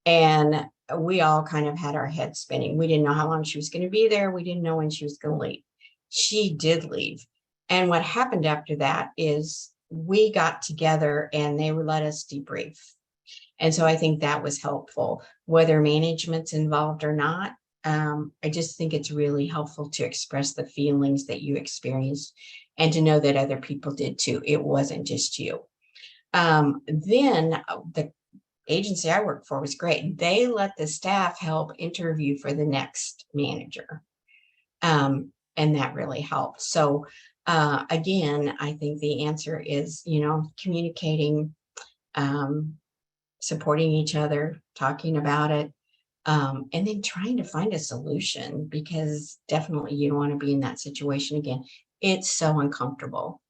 [SPEAKER 2] And we all kind of had our heads spinning. We didn't know how long she was going to be there. We didn't know when she was going to leave. She did leave. And what happened after that is we got together and they would let us debrief. And so I think that was helpful, whether management's involved or not. I just think it's really helpful to express the feelings that you experienced and to know that other people did too. It wasn't just you. Then the agency I worked for was great. They let the staff help interview for the next manager. And that really helped. So again, I think the answer is, communicating, supporting each other, talking about it, and then trying to find a solution, because definitely you don't want to be in that situation again. It's so uncomfortable.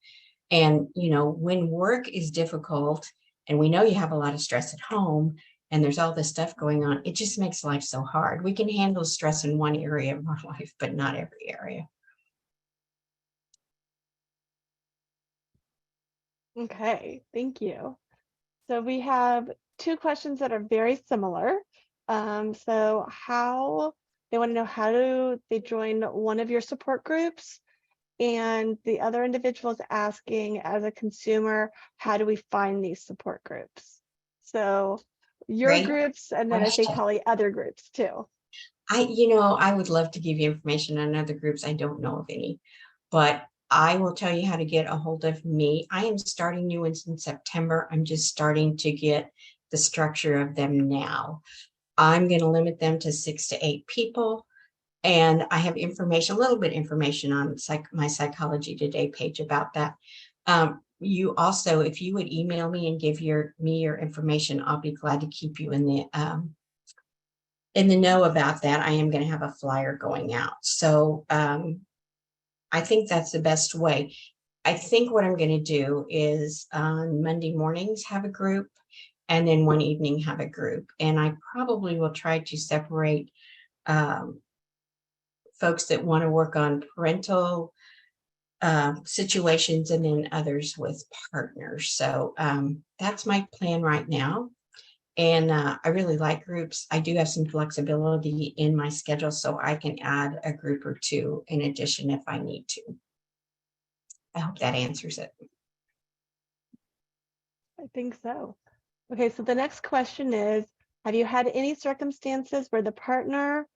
[SPEAKER 2] And, when work is difficult and we know you have a lot of stress at home and there's all this stuff going on, it just makes life so hard. We can handle stress in one area of our life, but not every area.
[SPEAKER 1] Okay, thank you. So we have two questions that are very similar. So they want to know, how do they join one of your support groups? And the other individual is asking, as a consumer, how do we find these support groups? So your
[SPEAKER 2] Great
[SPEAKER 1] groups, and then I think
[SPEAKER 2] question.
[SPEAKER 1] probably other groups too.
[SPEAKER 2] I would love to give you information on other groups. I don't know of any, but I will tell you how to get a hold of me. I am starting new ones in September. I'm just starting to get the structure of them now. I'm going to limit them to 6 to 8 people. And I have information, a little bit information on my Psychology Today page about that. You also, if you would email me and give me your information, I'll be glad to keep you in the know about that. I am going to have a flyer going out. So I think that's the best way. I think what I'm going to do is on Monday mornings have a group, and then one evening have a group. And I probably will try to separate folks that want to work on parental situations, and then others with partners. So that's my plan right now. And I really like groups. I do have some flexibility in my schedule, so I can add a group or two in addition if I need to. I hope that answers it.
[SPEAKER 1] I think so. Okay, so the next question is, have you had any circumstances where the partner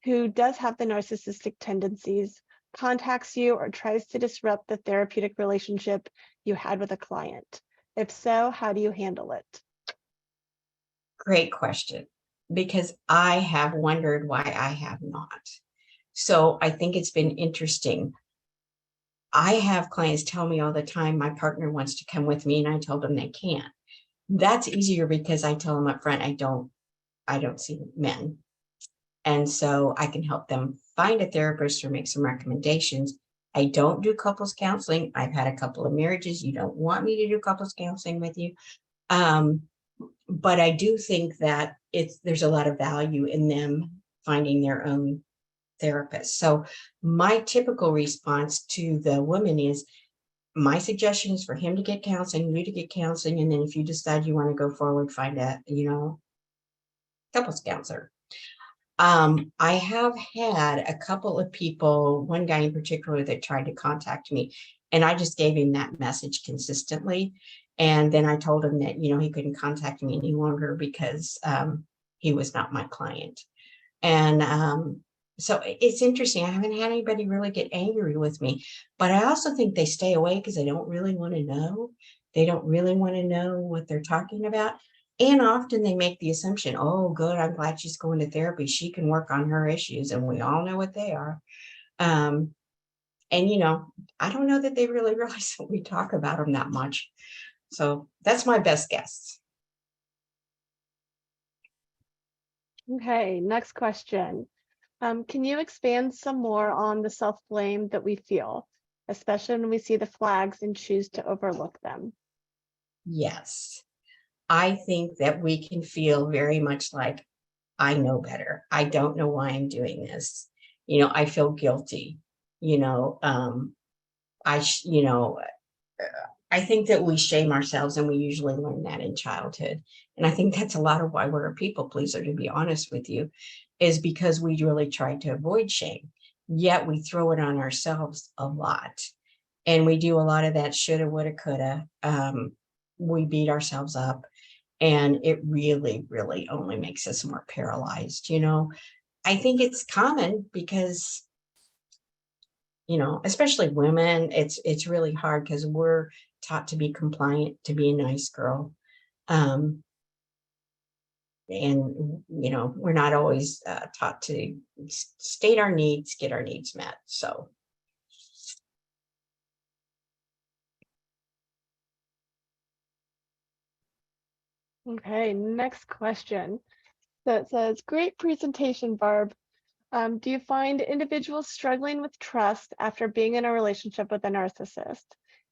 [SPEAKER 1] who does have the narcissistic tendencies contacts you or tries to disrupt the therapeutic relationship you had with a client? If so, how do you handle it?
[SPEAKER 2] Great question, because I have wondered why I have not. So I think it's been interesting. I have clients tell me all the time, my partner wants to come with me, and I told them they can't. That's easier because I tell them up front, I don't see men. And so I can help them find a therapist or make some recommendations. I don't do couples counseling. I've had a couple of marriages. You don't want me to do couples counseling with you. But I do think that there's a lot of value in them finding their own therapist. So my typical response to the woman is, my suggestion is for him to get counseling, you to get counseling, and then if you decide you want to go forward, find a couples counselor. I have had a couple of people, one guy in particular, that tried to contact me, and I just gave him that message consistently. And then I told him that, he couldn't contact me any longer because he was not my client. And so it's interesting. I haven't had anybody really get angry with me, but I also think they stay away because they don't really want to know. They don't really want to know what they're talking about. And often they make the assumption, oh, good, I'm glad she's going to therapy. She can work on her issues, and we all know what they are. And, I don't know that they really realize that we talk about them that much. So that's my best guess.
[SPEAKER 1] Okay, next question. Can you expand some more on the self-blame that we feel, especially when we see the flags and choose to overlook them?
[SPEAKER 2] Yes. I think that we can feel very much like, I know better. I don't know why I'm doing this. I feel guilty. I, sh- you know, I think that we shame ourselves, and we usually learn that in childhood. And I think that's a lot of why we're a people pleaser, to be honest with you, is because we really try to avoid shame. Yet we throw it on ourselves a lot. And we do a lot of that shoulda, woulda, coulda. We beat ourselves up, and it really, really only makes us more paralyzed. I think it's common because especially women, it's really hard because we're taught to be compliant, to be a nice girl. Um, and we're not always taught to state our needs, get our needs met. So
[SPEAKER 1] Okay, next question. So it says, great presentation, Barb. Do you find individuals struggling with trust after being in a relationship with a narcissist?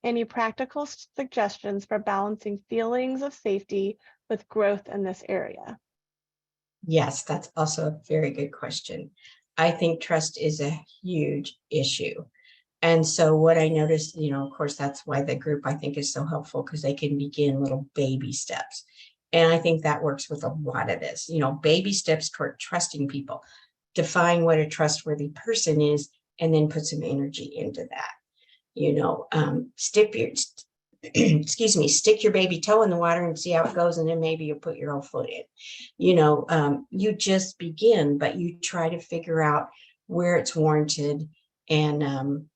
[SPEAKER 1] Any practical suggestions for balancing feelings of safety with growth in this area?
[SPEAKER 2] yes, that's also a very good question. I think trust is a huge issue. And so what I noticed, of course, that's why the group I think is so helpful, because they can begin little baby steps. And I think that works with a lot of this, baby steps toward trusting people. Define what a trustworthy person is, and then put some energy into that. Stick your excuse me, stick your baby toe in the water and see how it goes, and then maybe you put your whole foot in. You just begin, but you try to figure out where it's warranted. And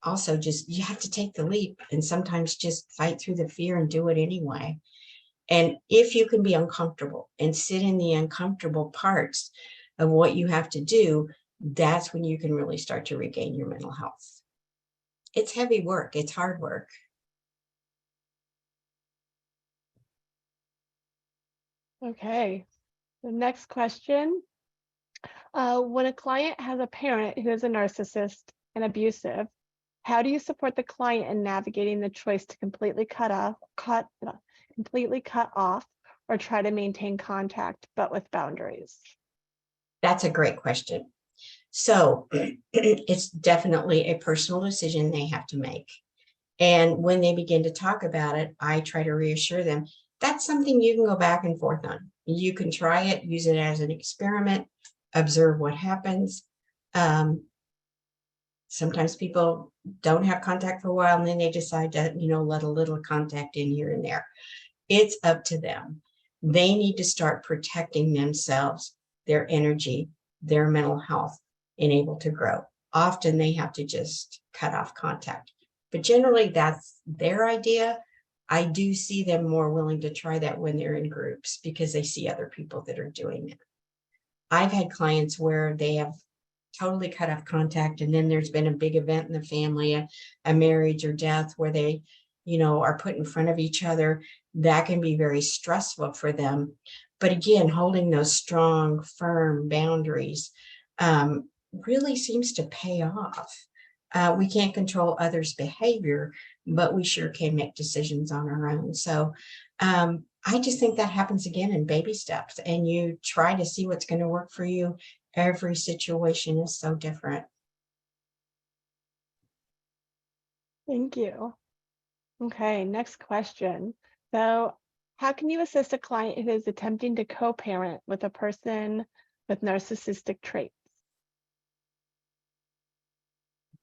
[SPEAKER 2] also, just you have to take the leap, and sometimes just fight through the fear and do it anyway. And if you can be uncomfortable and sit in the uncomfortable parts of what you have to do, that's when you can really start to regain your mental health. It's heavy work, it's hard work.
[SPEAKER 1] Okay, the next question. When a client has a parent who is a narcissist and abusive, how do you support the client in navigating the choice to completely completely cut off or try to maintain contact, but with boundaries?
[SPEAKER 2] That's a great question. So it's definitely a personal decision they have to make. And when they begin to talk about it, I try to reassure them that's something you can go back and forth on. You can try it, use it as an experiment, observe what happens. Sometimes people don't have contact for a while, and then they decide to, let a little contact in here and there. It's up to them. They need to start protecting themselves, their energy, their mental health, and able to grow. Often they have to just cut off contact. But generally, that's their idea. I do see them more willing to try that when they're in groups because they see other people that are doing it. I've had clients where they have totally cut off contact, and then there's been a big event in the family, a marriage or death, where they are put in front of each other. That can be very stressful for them. But again, holding those strong, firm boundaries really seems to pay off. We can't control others' behavior, but we sure can make decisions on our own. So I just think that happens again in baby steps, and you try to see what's going to work for you. Every situation is so different.
[SPEAKER 1] Thank you. Okay, next question. So, how can you assist a client who is attempting to co-parent with a person with narcissistic traits?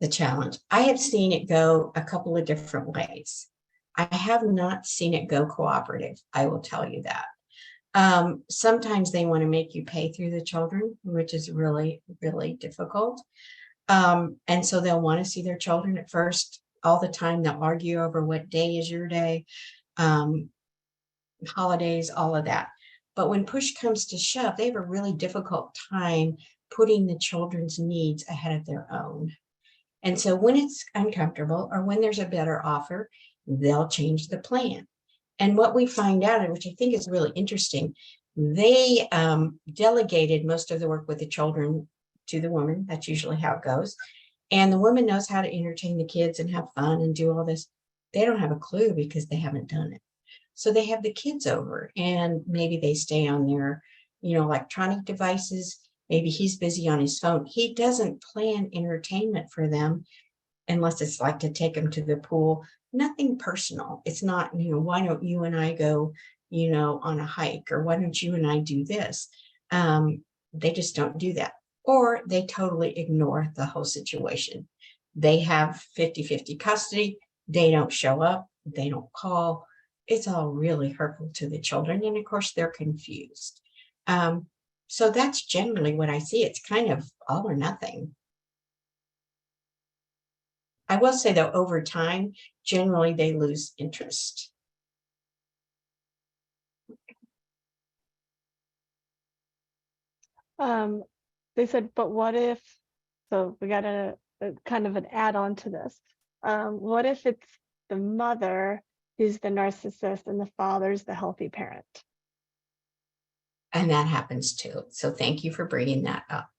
[SPEAKER 2] The challenge. I have seen it go a couple of different ways. I have not seen it go cooperative. I will tell you that. Sometimes they want to make you pay through the children, which is really, really difficult. And so they'll want to see their children at first all the time. They'll argue over what day is your day, holidays, all of that. But when push comes to shove, they have a really difficult time putting the children's needs ahead of their own. And so when it's uncomfortable or when there's a better offer, they'll change the plan. And what we find out, which I think is really interesting, they delegated most of the work with the children to the woman. That's usually how it goes. And the woman knows how to entertain the kids and have fun and do all this. They don't have a clue because they haven't done it. So they have the kids over, and maybe they stay on their, electronic devices. Maybe he's busy on his phone. He doesn't plan entertainment for them unless it's like to take them to the pool. Nothing personal. It's not, why don't you and I go, on a hike, or why don't you and I do this? They just don't do that. Or they totally ignore the whole situation. They have 50-50 custody. They don't show up. They don't call. It's all really hurtful to the children. And of course, they're confused. So that's generally what I see. It's kind of all or nothing. I will say though, over time, generally they lose interest.
[SPEAKER 1] They said, but what if, so we got a kind of an add-on to this. What if it's the mother who's the narcissist and the father's the healthy parent?
[SPEAKER 2] And that happens too. So thank you for bringing that up.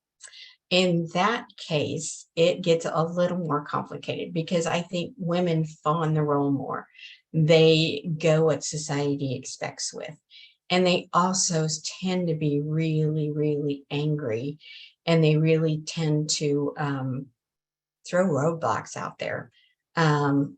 [SPEAKER 2] In that case, it gets a little more complicated because I think women fawn the role more. They go what society expects with. And they also tend to be really, really angry. And they really tend to throw roadblocks out there. I'm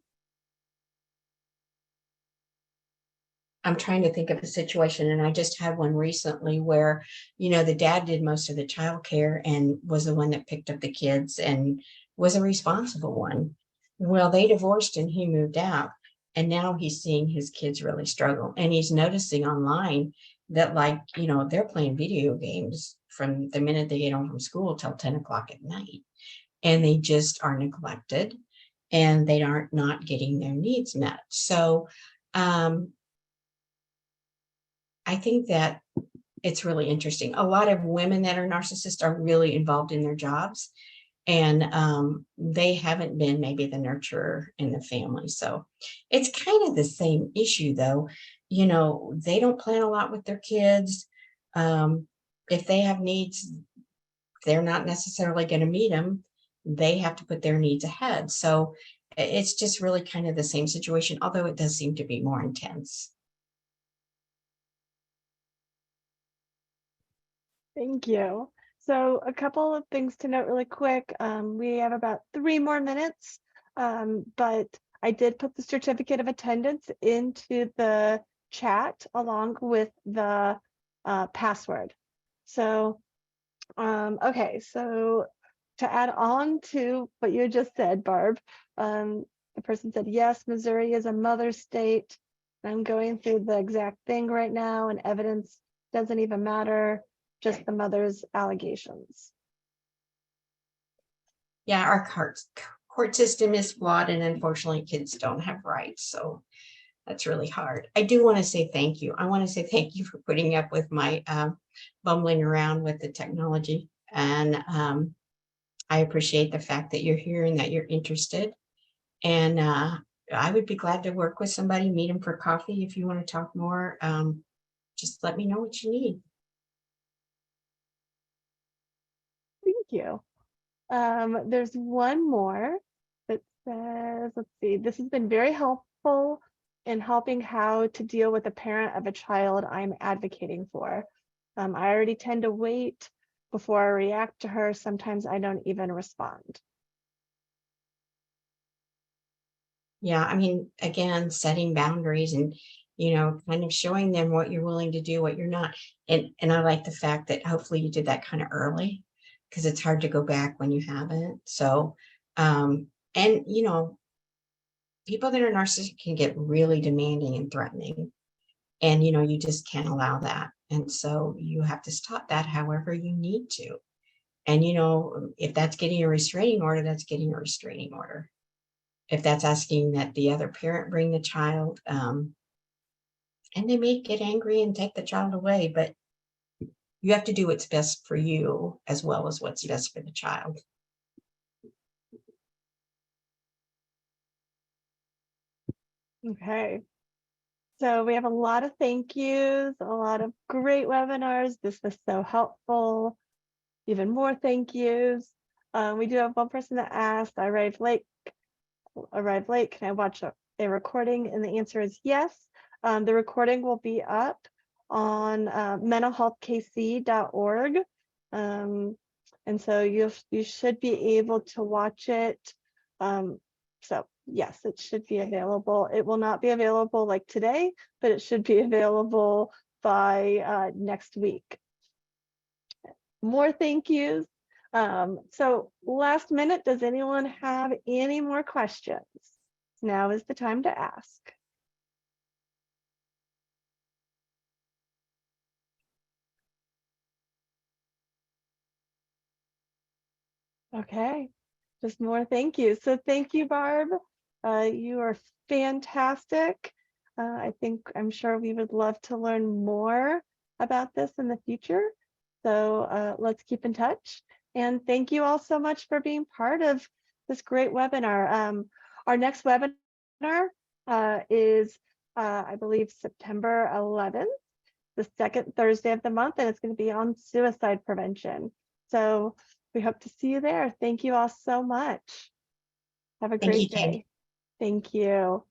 [SPEAKER 2] trying to think of a situation, and I just had one recently where, the dad did most of the childcare and was the one that picked up the kids and was a responsible one. Well, they divorced and he moved out, and now he's seeing his kids really struggle. And he's noticing online that, like, they're playing video games from the minute they get home from school till 10 o'clock at night, and they just are neglected and they aren't not getting their needs met. So, I think that it's really interesting. A lot of women that are narcissists are really involved in their jobs, and they haven't been maybe the nurturer in the family. So it's kind of the same issue, though. They don't plan a lot with their kids. If they have needs, they're not necessarily going to meet them. They have to put their needs ahead. So it's just really kind of the same situation, although it does seem to be more intense.
[SPEAKER 1] Thank you. So a couple of things to note really quick. We have about 3 more minutes, but I did put the certificate of attendance into the chat along with the password. So, okay, so to add on to what you just said, Barb, the person said, yes, Missouri is a mother state. I'm going through the exact thing right now, and evidence doesn't even matter, just the mother's allegations.
[SPEAKER 2] Yeah, our court system is flawed, and unfortunately kids don't have rights. So that's really hard. I do want to say thank you. I want to say thank you for putting up with my bumbling around with the technology. And I appreciate the fact that you're here and that you're interested. And I would be glad to work with somebody, meet them for coffee. If you want to talk more, just let me know what you need.
[SPEAKER 1] Thank you. There's one more that says, let's see, this has been very helpful in helping how to deal with a parent of a child I'm advocating for. I already tend to wait before I react to her. Sometimes I don't even respond.
[SPEAKER 2] Yeah, I mean, again, setting boundaries and, kind of showing them what you're willing to do, what you're not. And I like the fact that hopefully you did that kind of early, because it's hard to go back when you haven't. So, and people that are narcissistic can get really demanding and threatening, and you just can't allow that. And so you have to stop that however you need to. And if that's getting a restraining order, that's getting a restraining order. If that's asking that the other parent bring the child, and they may get angry and take the child away, but you have to do what's best for you as well as what's best for the child.
[SPEAKER 1] Okay. So we have a lot of thank yous, a lot of great webinars. This was so helpful. Even more thank yous. We do have one person that asked, I arrived late. Can I watch a recording? And the answer is yes. The recording will be up on mentalhealthkc.org. And so you should be able to watch it. So yes, it should be available. It will not be available like today, but it should be available by next week. More thank yous. So last minute, does anyone have any more questions? Now is the time to ask. Okay. Just more thank you. So thank you, Barb. You are fantastic. I'm sure we would love to learn more about this in the future. So let's keep in touch. And thank you all so much for being part of this great webinar. Our next webinar is, I believe, September 11th, the second Thursday of the month, and it's going to be on suicide prevention. So we hope to see you there. Thank you all so much. Have a
[SPEAKER 2] Thank you,
[SPEAKER 1] great
[SPEAKER 2] Tammy.
[SPEAKER 1] day. Thank you.